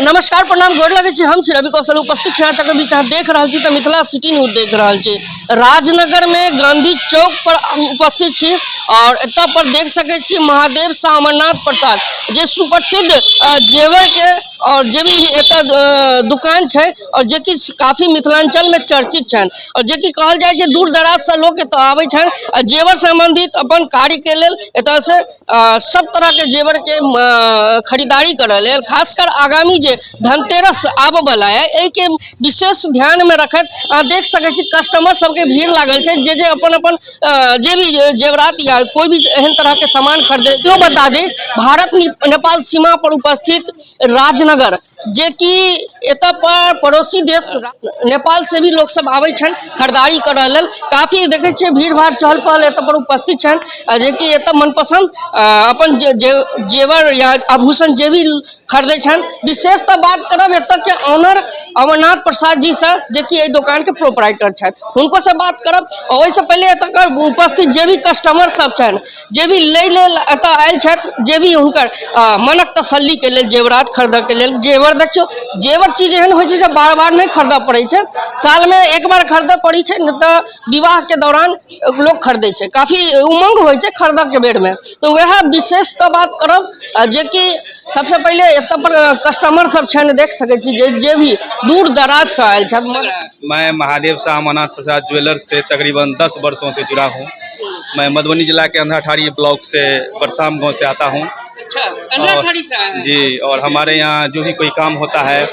नमस्कार प्रणाम गोर लगे छी। हम छी रवि कौशल उपस्थित छी तक बीच देख रहा छी तो मिथिला सिटी न्यूज देख रहा छी। राजनगर में गांधी चौक पर उपस्थित छी और एत पर देख सके छी महादेव शाह अमरनाथ प्रसाद जे सुप्रसिद्ध जेवर के और जे भी एत दुकान है और जे कि काफी मिथिलांचल में चर्चित छन और जे कि कहल जाय छे दूर दराज से लोग एत आवे छन जेवर संबंधित अपन कार्य के लेल एत से सब तरह के जेवर के खरीदारी करे लेल खासकर आगामी जे धनतेरस आबे वाला है ए के विशेष ध्यान में रखत देख सके छी कस्टमर सबके भीड़ लागल छे जे अपन अपन जे भी जेवरात या कोई भी एहन तरह के सामान खरीदे तो बता दे भारत नेपाल सीमा पर उपस्थित राजनगर जे कि एत पर पड़ोसी देश नेपाल से भी लोग सब आवे छन खरीदारी करे लेल काफी देखे छे भीड़ भाड़ चहल पहल एत पर उपस्थित छन जे कि एत मनपसंद अपन जेवर या आभूषण जे भी खरीदे छन। विशेषतः बात करब एत के ऑनर अमरनाथ प्रसाद जी से जे कि दुकान के प्रोपराइटर छन उनको से बात करब और वही से पहले एत उपस्थित जे भी कस्टमर सब छन जे भी ले लेल एत आयल छथ जे भी उनकर मनक तसल्ली के लेल जेवरात खरीदे के लेल जेवर देखियो जेवर चीज एहन होइ छे जे बार बार नहीं खरीदे पड़े छे साल में एक बार खरीदे पड़ी छे न तो विवाह के दौरान लोग खरीदे छे काफी उमंग होइ छे खरीदे के बेर में तो वह विशेष तो बात करब जे कि सबसे पहले एत पर कस्टमर सब छन देख सके छी जे भी दूर दराज से आयल छन। मैं महादेव शाह अमरनाथ प्रसाद ज्वेलर्स से तकरीबन 10 वर्षों से जुड़ा हूँ। मैं मधुबनी जिला के अंधाठाड़ी ब्लॉक से बरसाम गांव से आता हूँ। अच्छा, अंधाठाड़ी से आए हैं? जी, और हमारे यहाँ जो भी कोई काम होता है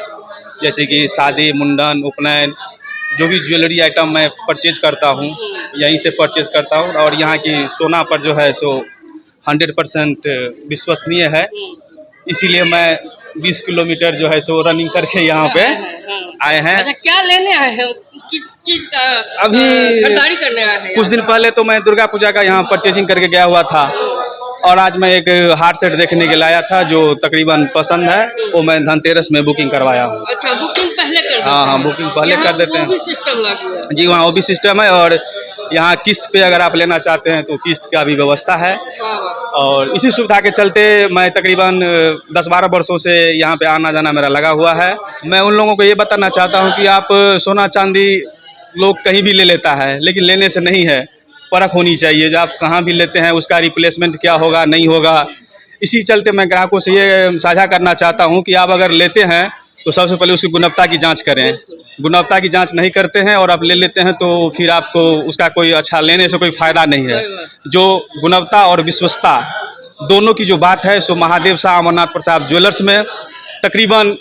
जैसे कि शादी मुंडन उपनयन जो भी ज्वेलरी आइटम मैं परचेज करता हूँ यहीं से परचेज करता हूँ और यहाँ की सोना पर जो है सो 100% विश्वसनीय है। इसीलिए मैं 20 किलोमीटर जो है सो रनिंग करके यहाँ पे आए हैं। अच्छा, क्या लेने आए हैं? किस चीज का अभी खरीदारी करने आए हैं? कुछ दिन पहले तो मैं दुर्गा पूजा का यहाँ परचेजिंग करके गया हुआ था और आज मैं एक हार्ट सेट देखने के लिए आया था जो तकरीबन पसंद है वो मैं धनतेरस में बुकिंग करवाया हूँ। अच्छा, बुकिंग पहले कर देते हैं? हाँ, बुकिंग पहले कर देते हैं। सिस्टम लागू है? जी, वहाँ वो भी सिस्टम है और यहाँ किस्त पे अगर आप लेना चाहते हैं तो किस्त का भी व्यवस्था है और इसी सुविधा के चलते मैं तकरीबन 10-12 वर्षों से यहाँ पे आना जाना मेरा लगा हुआ है। मैं उन लोगों को ये बताना चाहता हूँ कि आप सोना चांदी लोग कहीं भी ले लेता है लेकिन लेने से नहीं है, परख होनी चाहिए। जो आप कहाँ भी लेते हैं उसका रिप्लेसमेंट क्या होगा नहीं होगा। इसी चलते मैं ग्राहकों से ये साझा करना चाहता हूँ कि आप अगर लेते हैं तो सबसे पहले उसकी गुणवत्ता की जाँच करें। गुणवत्ता की जांच नहीं करते हैं और आप ले लेते हैं तो फिर आपको उसका कोई अच्छा लेने से कोई फायदा नहीं है। जो गुणवत्ता और विश्वसता दोनों की जो बात है सो महादेव शाह अमरनाथ प्रसाद ज्वेलर्स में तकरीबन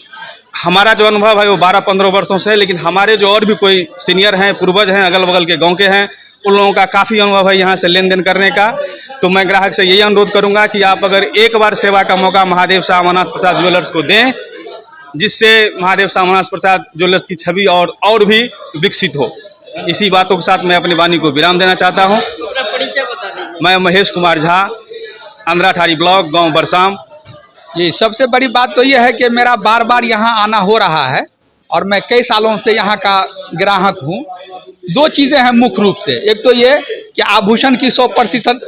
हमारा जो अनुभव है वो 12-15 वर्षों से है, लेकिन हमारे जो और भी कोई सीनियर हैं पूर्वज हैं अगल बगल के गाँव के हैं उन लोगों का काफ़ी अनुभव है यहाँ से लेन देन करने का। तो मैं ग्राहक से यही अनुरोध करूँगा कि आप अगर एक बार सेवा का मौका महादेव शाह अमरनाथ प्रसाद ज्वेलर्स को दें जिससे महादेव शाह अमरनाथ प्रसाद ज्वेलर्स की छवि और भी विकसित हो। इसी बातों के साथ मैं अपनी वाणी को विराम देना चाहता हूँ। परिचय बता दीजिए। मैं महेश कुमार झा, अंधाठाड़ी ब्लॉक, गांव बरसाम। ये सबसे बड़ी बात तो ये है कि मेरा बार बार यहाँ आना हो रहा है और मैं कई सालों से यहाँ का ग्राहक हूँ। दो चीज़ें हैं मुख्य रूप से, एक तो ये कि आभूषण की 100%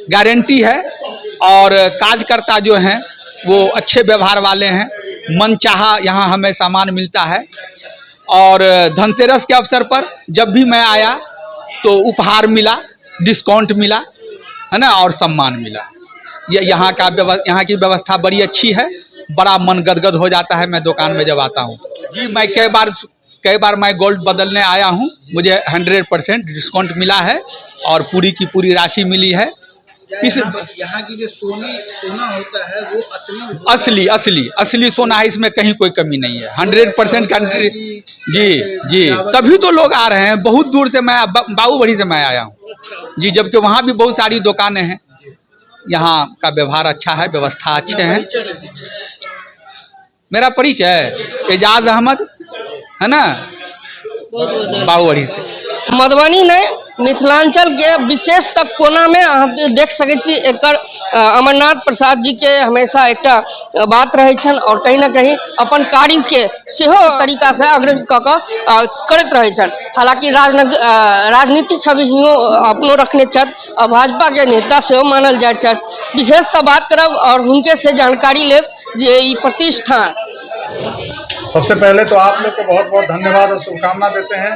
गारंटी है और कार्यकर्ता जो हैं वो अच्छे व्यवहार वाले हैं, मन चाहा यहाँ हमें सामान मिलता है। और धनतेरस के अवसर पर जब भी मैं आया तो उपहार मिला, डिस्काउंट मिला है ना, और सम्मान मिला। ये यहाँ की व्यवस्था बड़ी अच्छी है, बड़ा मन गदगद हो जाता है मैं दुकान में जब आता हूँ। जी, मैं कई बार मैं गोल्ड बदलने आया हूँ, मुझे 100% डिस्काउंट मिला है और पूरी की पूरी राशि मिली है। इस यहाँ की जो सोना होता है वो असली सोना है, इसमें कहीं कोई कमी नहीं है। 100% कंट्री। जी, तभी तो लोग आ रहे हैं बहुत दूर से। मैं बाबूबड़ी से मैं आया हूँ जी, जबकि वहाँ भी बहुत सारी दुकानें हैं। यहाँ का व्यवहार अच्छा है, व्यवस्था अच्छे हैं। मेरा परिचय एजाज अहमद है ना, बाबूबड़ी से। मधुबनी ने मिथिलांचल के विशेष तक कोना में आप देख सके छी एकर अमरनाथ प्रसाद जी के हमेशा एक बात रहे छन और कहीं ना कहीं अपन कार्य के सेहो तरीका से अग्रसर करते रहे छन। हालांकि राजनीतिक छवि अपनो रखने छत और भाजपा के नेता सेहो मानल जाए छत। विशेषतः बात करब और उनके से जानकारी लेब जे ई प्रतिष्ठान सबसे पहले तो आप लोग को बहुत बहुत धन्यवाद और शुभकामना देते हैं।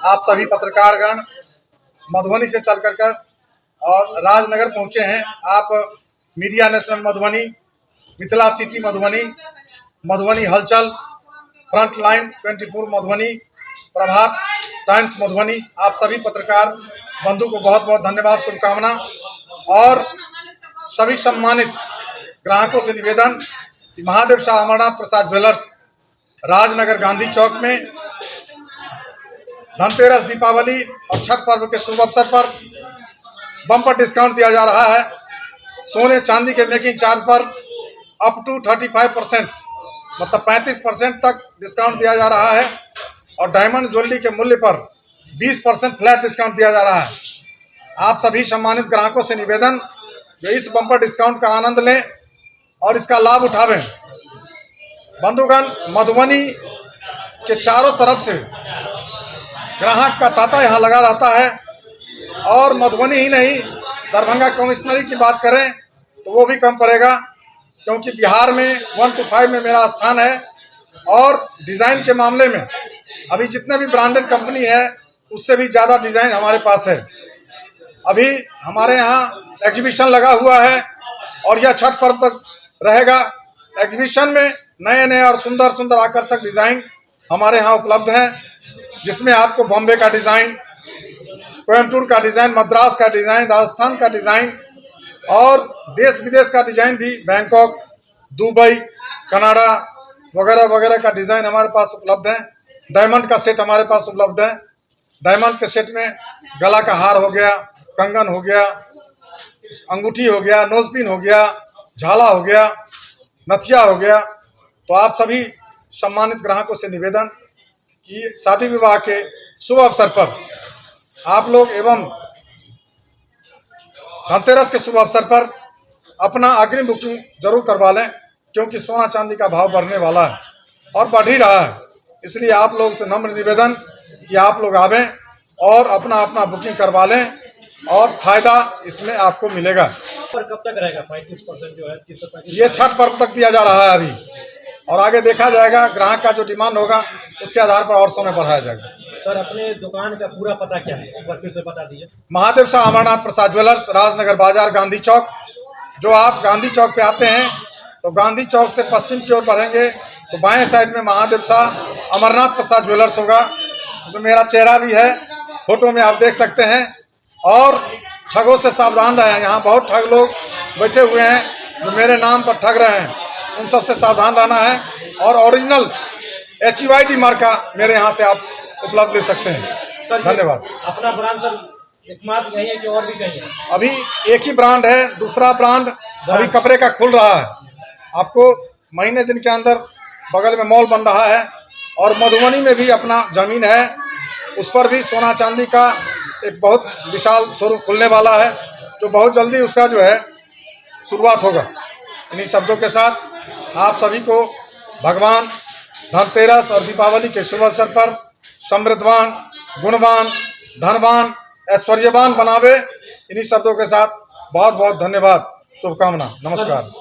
आप सभी पत्रकारगण मधुबनी से चल कर और राजनगर पहुंचे हैं। आप media national Madhubani, Mithila city Madhubani, Madhubani हलचल, फ्रंट लाइन 24 मधुबनी, प्रभात टाइम्स मधुबनी, आप सभी पत्रकार बंधु को बहुत बहुत धन्यवाद, शुभकामना। और सभी सम्मानित ग्राहकों से निवेदन कि महादेव शाह अमरनाथ प्रसाद ज्वेलर्स राजनगर गांधी चौक में धनतेरस, दीपावली और छठ पर्व के शुभ अवसर पर बम्पर डिस्काउंट दिया जा रहा है। सोने चांदी के मेकिंग चार्ज पर अप टू 35%, मतलब 35% तक डिस्काउंट दिया जा रहा है। और डायमंड ज्वेलरी के मूल्य पर 20% फ्लैट डिस्काउंट दिया जा रहा है। आप सभी सम्मानित ग्राहकों से निवेदन कि इस बम्पर डिस्काउंट का आनंद लें और इसका लाभ उठावें। बंधुगण, मधुबनी के चारों तरफ से ग्राहक का तांता यहाँ लगा रहता है। और मधुबनी ही नहीं, दरभंगा कमिश्नरी की बात करें तो वो भी कम पड़ेगा, क्योंकि बिहार में 1 to 5 में मेरा स्थान है। और डिज़ाइन के मामले में अभी जितने भी ब्रांडेड कंपनी है उससे भी ज़्यादा डिज़ाइन हमारे पास है। अभी हमारे यहाँ एग्जीबिशन लगा हुआ है और यह छठ पर्व तक रहेगा। एग्जीबिशन में नए नए और सुंदर सुंदर आकर्षक डिज़ाइन हमारे यहाँ उपलब्ध हैं, जिसमें आपको बॉम्बे का डिज़ाइन, कोयम्बटूर का डिज़ाइन, मद्रास का डिज़ाइन, राजस्थान का डिज़ाइन और देश विदेश का डिज़ाइन भी, बैंकॉक, दुबई, कनाडा वगैरह वगैरह का डिज़ाइन हमारे पास उपलब्ध है। डायमंड का सेट हमारे पास उपलब्ध है। डायमंड के सेट में गला का हार हो गया, कंगन हो गया, अंगूठी हो गया, नोजपिन हो गया, झाला हो गया, नथिया हो गया। तो आप सभी सम्मानित ग्राहकों से निवेदन कि शादी विवाह के शुभ अवसर पर आप लोग एवं धनतेरस के शुभ अवसर पर अपना अग्रिम बुकिंग जरूर करवा लें, क्योंकि सोना चांदी का भाव बढ़ने वाला है और बढ़ ही रहा है। इसलिए आप लोग से नम्र निवेदन कि आप लोग आवें और अपना अपना बुकिंग करवा लें और फायदा इसमें आपको मिलेगा। पर कब तक रहेगा 35% जो है? 30 ये छठ पर्व तक दिया जा रहा है अभी, और आगे देखा जाएगा। ग्राहक का जो डिमांड होगा उसके आधार पर और समय बढ़ाया जाएगा। सर, अपने दुकान का पूरा पता क्या है, एक बार फिर से बता दीजिए। महादेव शाह अमरनाथ प्रसाद ज्वेलर्स, राजनगर बाजार, गांधी चौक। जो आप गांधी चौक पे आते हैं तो गांधी चौक से पश्चिम की ओर बढ़ेंगे तो बाएं साइड में महादेव शाह अमरनाथ प्रसाद ज्वेलर्स होगा। उसमें मेरा चेहरा भी है, फोटो में आप देख सकते हैं। और ठगों से सावधान रहें, यहाँ बहुत ठग लोग बैठे हुए हैं जो मेरे नाम पर ठग रहे हैं, उन सब से सावधान रहना है। और ओरिजिनल HUID मार्का मेरे यहाँ से आप उपलब्ध ले सकते हैं। सर, धन्यवाद। अपना ब्रांड सर एकमात्र यही है कि और भी कहीं है? अभी एक ही ब्रांड है, दूसरा ब्रांड अभी कपड़े का खुल रहा है। आपको महीने दिन के अंदर बगल में मॉल बन रहा है। और मधुबनी में भी अपना ज़मीन है, उस पर भी सोना चांदी का एक बहुत विशाल शोरूम खुलने वाला है, जो बहुत जल्दी उसका जो है शुरुआत होगा। इन्हीं शब्दों के साथ आप सभी को भगवान धनतेरस और दीपावली के शुभ अवसर पर समृद्धवान, गुणवान, धनवान, ऐश्वर्यवान बनावे। इन्हीं शब्दों के साथ बहुत बहुत धन्यवाद, शुभकामना, नमस्कार।